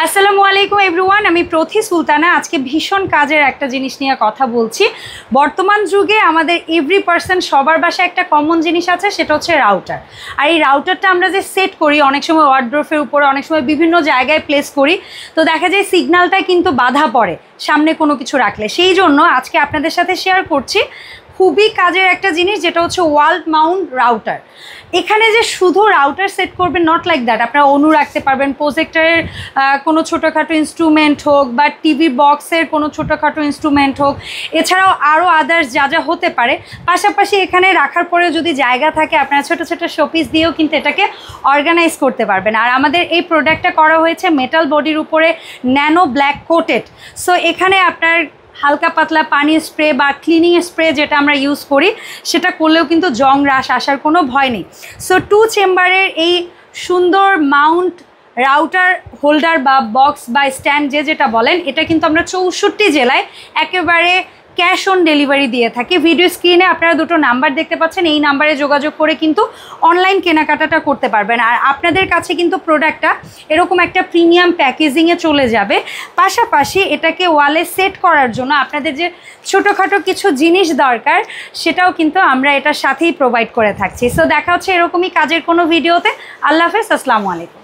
আসসালামু আলাইকুম এভরিওয়ান, আমি প্রথি সুলতানা। আজকে ভীষণ কাজের একটা জিনিস নিয়ে কথা বলছি। বর্তমান যুগে আমাদের এভরি পার্সন সবার বাসায় একটা কমন জিনিস আছে, সেটা হচ্ছে রাউটার। আর এই রাউটারটা আমরা যে সেট করি, অনেক সময় ওয়ার্ড্রোফের উপরে, অনেক সময় বিভিন্ন জায়গায় প্লেস করি, তো দেখা যায় সিগন্যালটা কিন্তু বাধা পড়ে সামনে কোনো কিছু রাখলে। সেই জন্য আজকে আপনাদের সাথে শেয়ার করছি খুবই কাজের একটা জিনিস, যেটা হচ্ছে ওয়াল মাউন্ট রাউটার। এখানে যে শুধু রাউটার সেট করবেন, নট লাইক দ্যাট, আপনারা অনু রাখতে পারবেন, প্রজেক্টরের কোনো ছোটোখাটো ইনস্ট্রুমেন্ট হোক বা টিভি বক্সের কোনো ছোটোখাটো ইনস্ট্রুমেন্ট হোক, এছাড়াও আরও আদার্স যা যা হতে পারে। পাশাপাশি এখানে রাখার পরেও যদি জায়গা থাকে, আপনারা ছোটো ছোটো শোপিস দিয়েও কিন্তু এটাকে অর্গানাইজ করতে পারবেন। আর আমাদের এই প্রোডাক্টটা করা হয়েছে মেটাল বডির উপরে ন্যানো ব্ল্যাক কোটেড। সো এখানে আপনার হালকা পাতলা পানি স্প্রে বা ক্লিনিং স্প্রে যেটা আমরা ইউজ করি, সেটা করলেও কিন্তু জং রাশ আসার কোনো ভয় নেই। সো 2 চেম্বারের এই সুন্দর মাউন্ট রাউটার হোল্ডার বা বক্স বা স্ট্যান্ড যেটা বলেন, এটা কিন্তু আমরা 64 জেলায় একেবারে ক্যাশ অন ডেলিভারি দিয়ে থাকি। ভিডিও স্ক্রিনে আপনারা দুটো নাম্বার দেখতে পাচ্ছেন, এই নাম্বারে যোগাযোগ করে কিন্তু অনলাইন কেনাকাটাটা করতে পারবেন। আর আপনাদের কাছে কিন্তু প্রোডাক্টটা এরকম একটা প্রিমিয়াম প্যাকেজিংয়ে চলে যাবে। পাশাপাশি এটাকে ওয়ালে সেট করার জন্য আপনাদের যে ছোটোখাটো কিছু জিনিস দরকার, সেটাও কিন্তু আমরা এটার সাথেই প্রোভাইড করে থাকছি। সো দেখা হচ্ছে এরকমই কাজের কোনো ভিডিওতে। আল্লাহ হাফেজ, আসসালামু আলাইকুম।